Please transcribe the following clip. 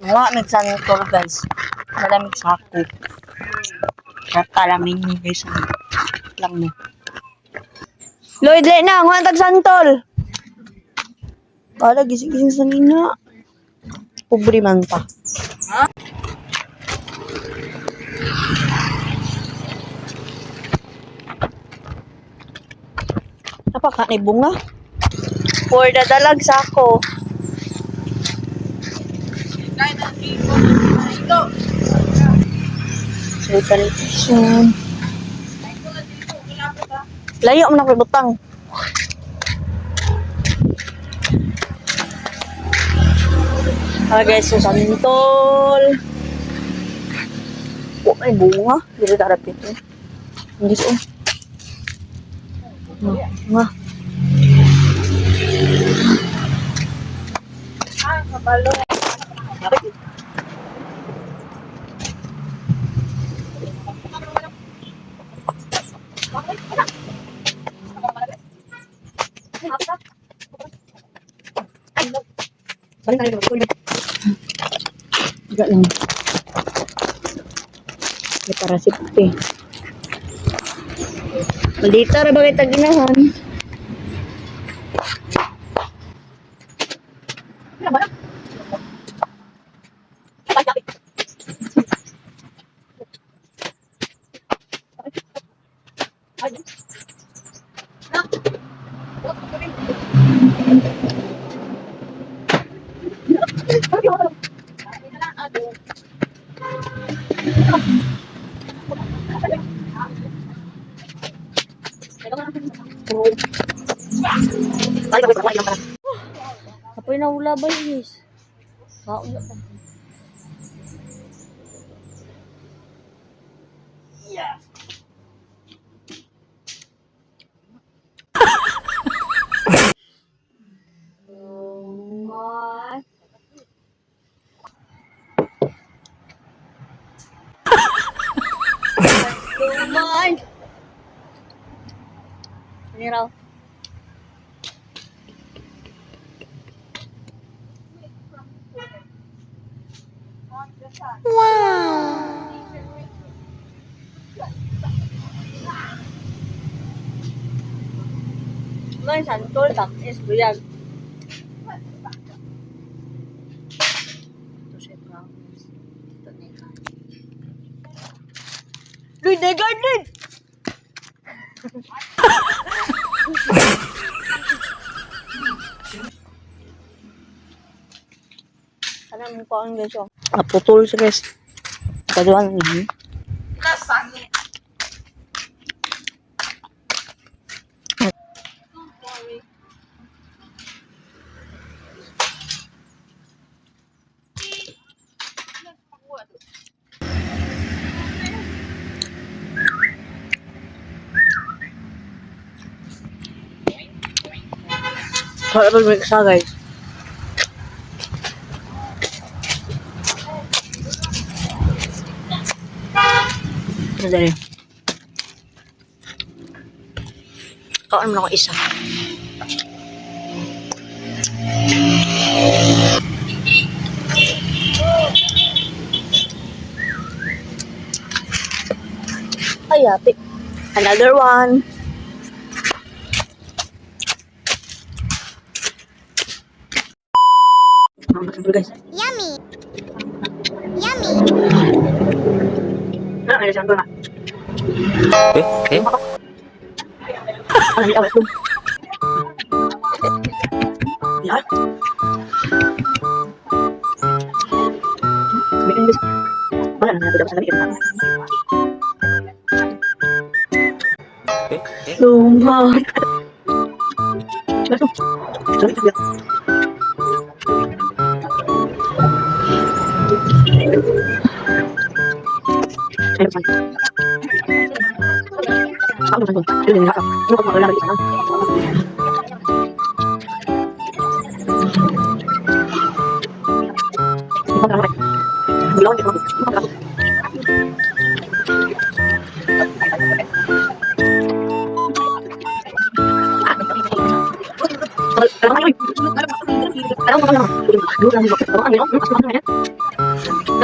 Mga nagsantol guys. Malamig sa ako. Kata lamin ni guys. Lang mo. Lloyd, le na. Mga nagsantol. Para gising-gising sa nina. Pobre man pa. Ha? Apa ka ni bunga? For the dalag sa ako. Sanitation. Layo mo na kay butang. Guys, so santol. Oh, ay bunga. Dili tarap ito. Hindi so. Bunga. Ah, kabalo. Enggak lang. May parasite. Balita ra bagay taginahan. Apoy na ula ba guys? Mauna pa. Yeah. Tuman. Ini raw. Wow. May santol tak is buyag. Ito siya promise. Ito negan. Luy, negan din! Sana mo pa ang guys oh. Naputol siya guys. Kaduan niya. Kasangit. Harap mag-mix na guys. Dali. Kaon mo na ako isa. Ay, ate. Another one. Guys. Yummy. Yummy. Nah, ada sambal nak. Eh? Ay, awet dun. Ya. Bikin guys. Mana nak dapat sandal ini? Sumpah. Langsung. Sorry, ya. Ano Ay,